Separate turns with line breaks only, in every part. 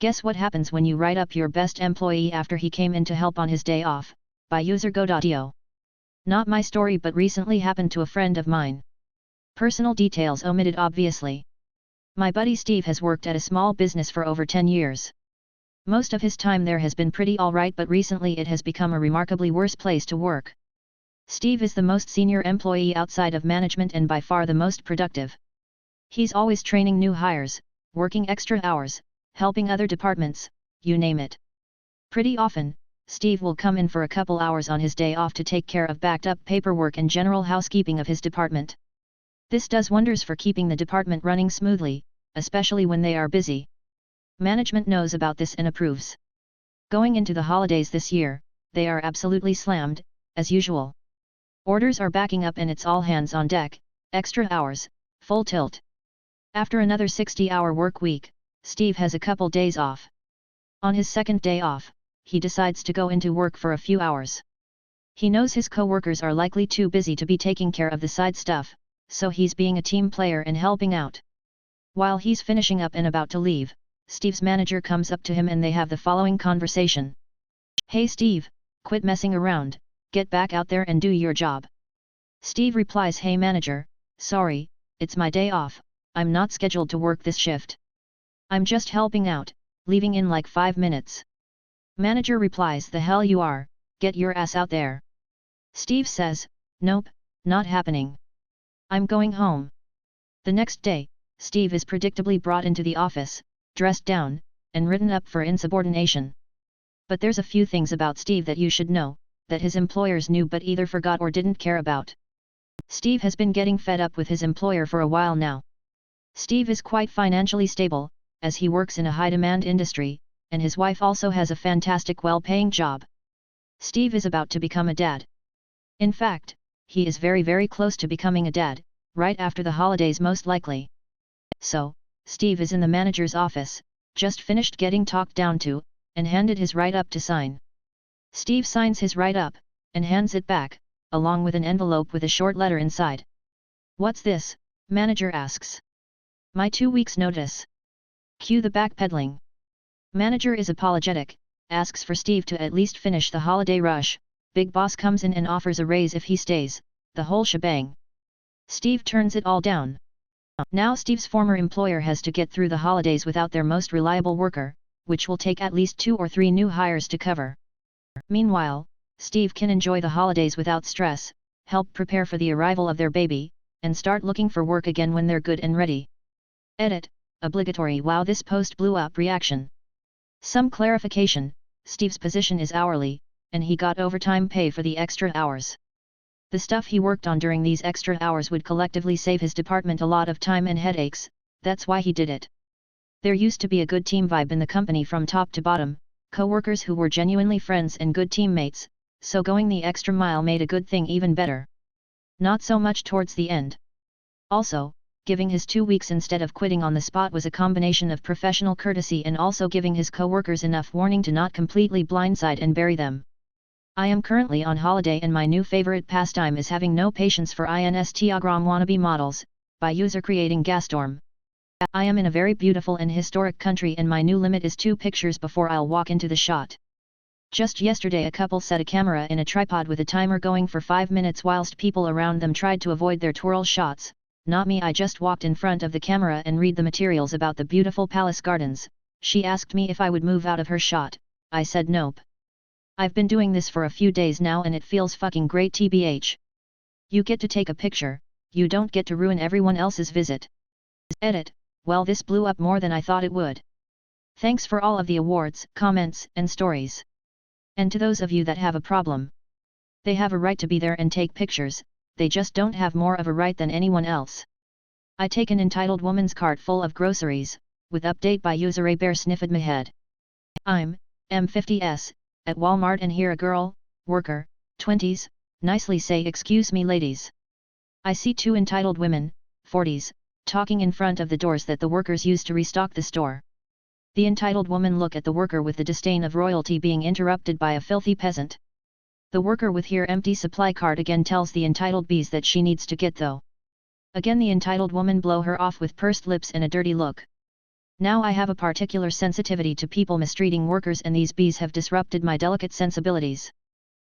Guess what happens when you write up your best employee after he came in to help on his day off, by user go.io. Not my story, but recently happened to a friend of mine. Personal details omitted obviously. My buddy Steve has worked at a small business for over 10 years. Most of his time there has been pretty alright, but recently it has become a remarkably worse place to work. Steve is the most senior employee outside of management and by far the most productive. He's always training new hires, working extra hours, helping other departments, you name it. Pretty often, Steve will come in for a couple hours on his day off to take care of backed up paperwork and general housekeeping of his department. This does wonders for keeping the department running smoothly, especially when they are busy. Management knows about this and approves. Going into the holidays this year, they are absolutely slammed, as usual. Orders are backing up and it's all hands on deck, extra hours, full tilt. After another 60-hour work week, Steve has a couple days off. On his second day off, he decides to go into work for a few hours. He knows his co-workers are likely too busy to be taking care of the side stuff, so he's being a team player and helping out. While he's finishing up and about to leave, Steve's manager comes up to him and they have the following conversation. "Hey Steve, quit messing around, get back out there and do your job." Steve replies, "Hey manager, sorry, it's my day off, I'm not scheduled to work this shift. I'm just helping out, leaving in like 5 minutes." Manager replies, "The hell you are, get your ass out there." Steve says, "Nope, not happening. I'm going home." The next day, Steve is predictably brought into the office, dressed down, and written up for insubordination. But there's a few things about Steve that you should know, that his employers knew but either forgot or didn't care about. Steve has been getting fed up with his employer for a while now. Steve is quite financially stable, as he works in a high-demand industry, and his wife also has a fantastic well-paying job. Steve is about to become a dad. In fact, he is very close to becoming a dad, right after the holidays most likely. So, Steve is in the manager's office, just finished getting talked down to, and handed his write-up to sign. Steve signs his write-up, and hands it back, along with an envelope with a short letter inside. "What's this?" manager asks. "My 2 weeks' notice." Cue the backpedaling. Manager is apologetic, asks for Steve to at least finish the holiday rush. Big boss comes in and offers a raise if he stays, the whole shebang. Steve turns it all down. Now Steve's former employer has to get through the holidays without their most reliable worker, which will take at least 2 or 3 new hires to cover. Meanwhile, Steve can enjoy the holidays without stress, help prepare for the arrival of their baby, and start looking for work again when they're good and ready. Edit. Obligatory "Wow, this post blew up" reaction. Some clarification: Steve's position is hourly, and he got overtime pay for the extra hours. The stuff he worked on during these extra hours would collectively save his department a lot of time and headaches, that's why he did it. There used to be a good team vibe in the company from top to bottom, co-workers who were genuinely friends and good teammates, so going the extra mile made a good thing even better. Not so much towards the end. Also, giving his 2 weeks instead of quitting on the spot was a combination of professional courtesy and also giving his co-workers enough warning to not completely blindside and bury them. "I am currently on holiday and my new favorite pastime is having no patience for Instagram wannabe models," by user creating Gastorm. "I am in a very beautiful and historic country and my new limit is 2 pictures before I'll walk into the shot. Just yesterday a couple set a camera in a tripod with a timer going for 5 minutes whilst people around them tried to avoid their twirl shots. Not me, I just walked in front of the camera and read the materials about the beautiful palace gardens. She asked me if I would move out of her shot, I said nope. I've been doing this for a few days now and it feels fucking great tbh. You get to take a picture, you don't get to ruin everyone else's visit." Edit. Well, this blew up more than I thought it would. Thanks for all of the awards, comments, and stories. And to those of you that have a problem. They have a right to be there and take pictures, they just don't have more of a right than anyone else. I take an entitled woman's cart full of groceries, with update by user A Bear Sniffed My Head. I'm M50s, at Walmart and hear a girl, worker, 20s, nicely say "Excuse me ladies." I see 2 entitled women, 40s, talking in front of the doors that the workers use to restock the store. The entitled woman look at the worker with the disdain of royalty being interrupted by a filthy peasant. The worker with her empty supply cart again tells the entitled bees that she needs to get though. Again the entitled woman blow her off with pursed lips and a dirty look. Now I have a particular sensitivity to people mistreating workers, and these bees have disrupted my delicate sensibilities.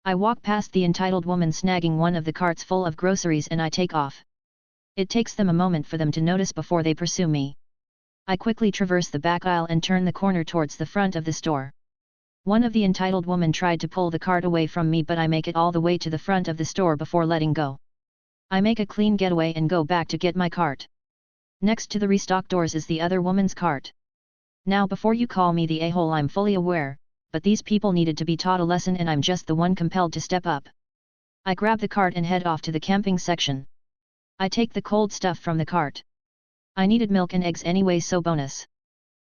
I walk past the entitled woman snagging one of the carts full of groceries and I take off. It takes them a moment for them to notice before they pursue me. I quickly traverse the back aisle and turn the corner towards the front of the store. One of the entitled women tried to pull the cart away from me, but I make it all the way to the front of the store before letting go. I make a clean getaway and go back to get my cart. Next to the restock doors is the other woman's cart. Now before you call me the a-hole, I'm fully aware, but these people needed to be taught a lesson and I'm just the one compelled to step up. I grab the cart and head off to the camping section. I take the cold stuff from the cart. I needed milk and eggs anyway, so bonus.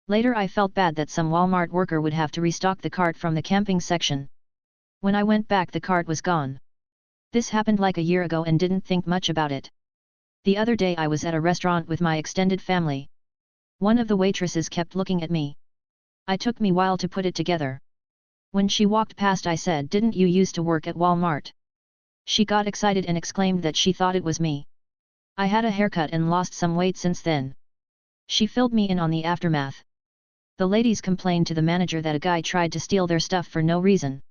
Later I felt bad that some Walmart worker would have to restock the cart from the camping section. When I went back, the cart was gone. This happened like a year ago and didn't think much about it. The other day I was at a restaurant with my extended family. One of the waitresses kept looking at me. It took me a while to put it together. When she walked past I said, "Didn't you used to work at Walmart?" She got excited and exclaimed that she thought it was me. I had a haircut and lost some weight since then. She filled me in on the aftermath. The ladies complained to the manager that a guy tried to steal their stuff for no reason.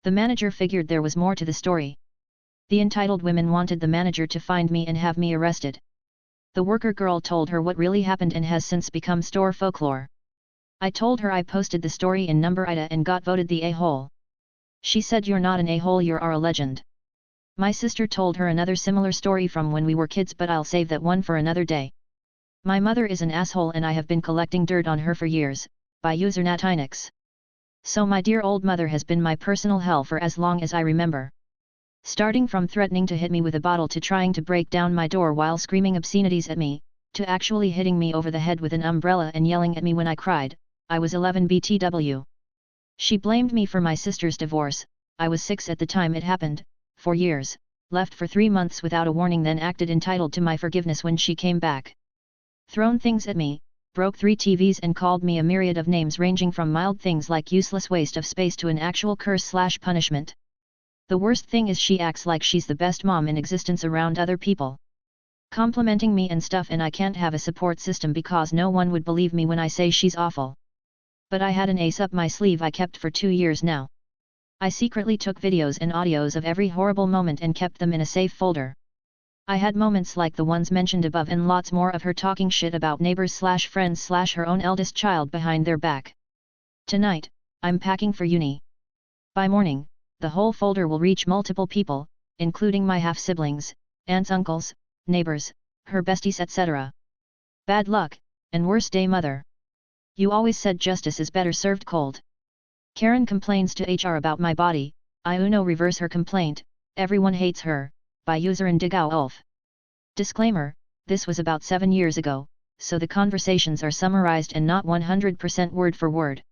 The manager figured there was more to the story. The entitled women wanted the manager to find me and have me arrested. The worker girl told her what really happened and has since become store folklore. I told her I posted the story in Number Ida and got voted the a-hole. She said, "You're not an a-hole, you are a legend." My sister told her another similar story from when we were kids, but I'll save that one for another day. My mother is an asshole and I have been collecting dirt on her for years, by user Natinix. So my dear old mother has been my personal hell for as long as I remember. Starting from threatening to hit me with a bottle to trying to break down my door while screaming obscenities at me, to actually hitting me over the head with an umbrella and yelling at me when I cried. I was 11 BTW. She blamed me for my sister's divorce. I was 6 at the time it happened, 4 years, left for 3 months without a warning, then acted entitled to my forgiveness when she came back. Thrown things at me, broke 3 TVs and called me a myriad of names ranging from mild things like useless waste of space to an actual curse/punishment. The worst thing is she acts like she's the best mom in existence around other people, complimenting me and stuff, and I can't have a support system because no one would believe me when I say she's awful. But I had an ace up my sleeve I kept for 2 years now. I secretly took videos and audios of every horrible moment and kept them in a safe folder. I had moments like the ones mentioned above and lots more of her talking shit about neighbors/friends/her own eldest child behind their back. Tonight, I'm packing for uni. By morning, the whole folder will reach multiple people, including my half-siblings, aunts, uncles, neighbors, her besties, etc. Bad luck, and worst day, mother. You always said justice is better served cold. Karen complains to HR about my body. I Uno reverse her complaint. Everyone hates her, by user Indigao Ulf. Disclaimer, this was about 7 years ago, so the conversations are summarized and not 100% word for word.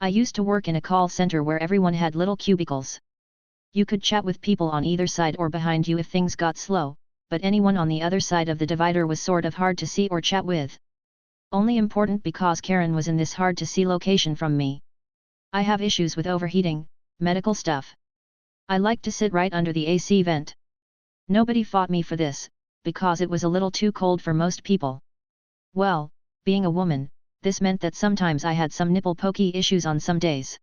I used to work in a call center where everyone had little cubicles. You could chat with people on either side or behind you if things got slow, but anyone on the other side of the divider was sort of hard to see or chat with. Only important because Karen was in this hard to see location from me. I have issues with overheating, medical stuff. I like to sit right under the AC vent. Nobody fought me for this, because it was a little too cold for most people. Well, being a woman, this meant that sometimes I had some nipple pokey issues on some days.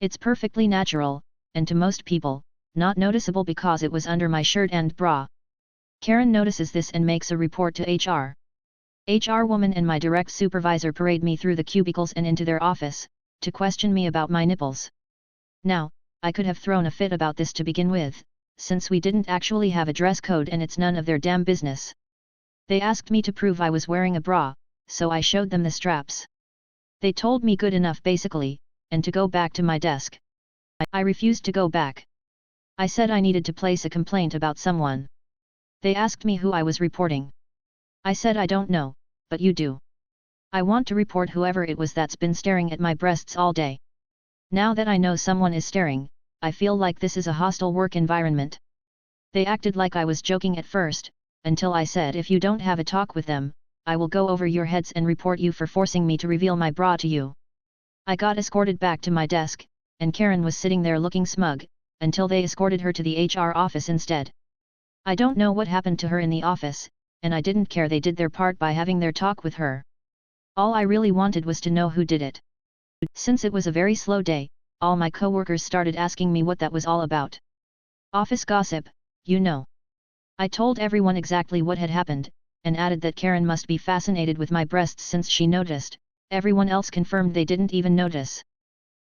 It's perfectly natural, and to most people, not noticeable because it was under my shirt and bra. Karen notices this and makes a report to HR. HR woman and my direct supervisor parade me through the cubicles and into their office, to question me about my nipples. Now, I could have thrown a fit about this to begin with, since we didn't actually have a dress code and it's none of their damn business. They asked me to prove I was wearing a bra, so I showed them the straps. They told me good enough basically, and to go back to my desk. I refused to go back. I said I needed to place a complaint about someone. They asked me who I was reporting. I said I don't know, but you do. I want to report whoever it was that's been staring at my breasts all day. Now that I know someone is staring, I feel like this is a hostile work environment. They acted like I was joking at first, until I said if you don't have a talk with them, I will go over your heads and report you for forcing me to reveal my bra to you. I got escorted back to my desk, and Karen was sitting there looking smug, until they escorted her to the HR office instead. I don't know what happened to her in the office, and I didn't care. They did their part by having their talk with her. All I really wanted was to know who did it. Since it was a very slow day, all my coworkers started asking me what that was all about. Office gossip, you know. I told everyone exactly what had happened, and added that Karen must be fascinated with my breasts since she noticed. Everyone else confirmed they didn't even notice.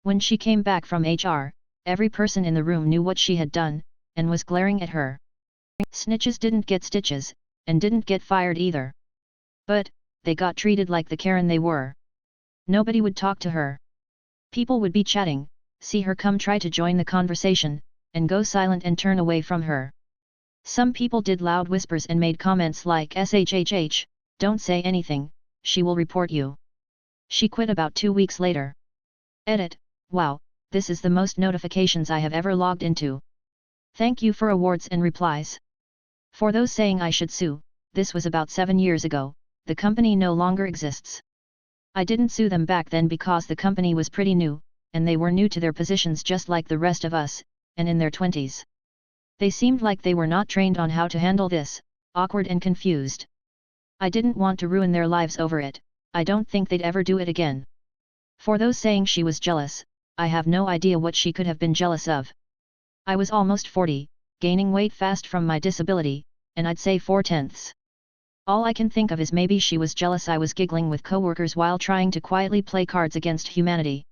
When she came back from HR, every person in the room knew what she had done, and was glaring at her. Snitches didn't get stitches, and didn't get fired either. But, they got treated like the Karen they were. Nobody would talk to her. People would be chatting, see her come try to join the conversation, and go silent and turn away from her. Some people did loud whispers and made comments like "SHHH, don't say anything, she will report you." She quit about 2 weeks later. Edit, wow, this is the most notifications I have ever logged into. Thank you for awards and replies. For those saying I should sue, this was about 7 years ago, the company no longer exists. I didn't sue them back then because the company was pretty new, and they were new to their positions just like the rest of us, and in their 20s. They seemed like they were not trained on how to handle this, awkward and confused. I didn't want to ruin their lives over it. I don't think they'd ever do it again. For those saying she was jealous, I have no idea what she could have been jealous of. I was almost 40, gaining weight fast from my disability, and I'd say 4/10. All I can think of is maybe she was jealous I was giggling with coworkers while trying to quietly play cards against humanity.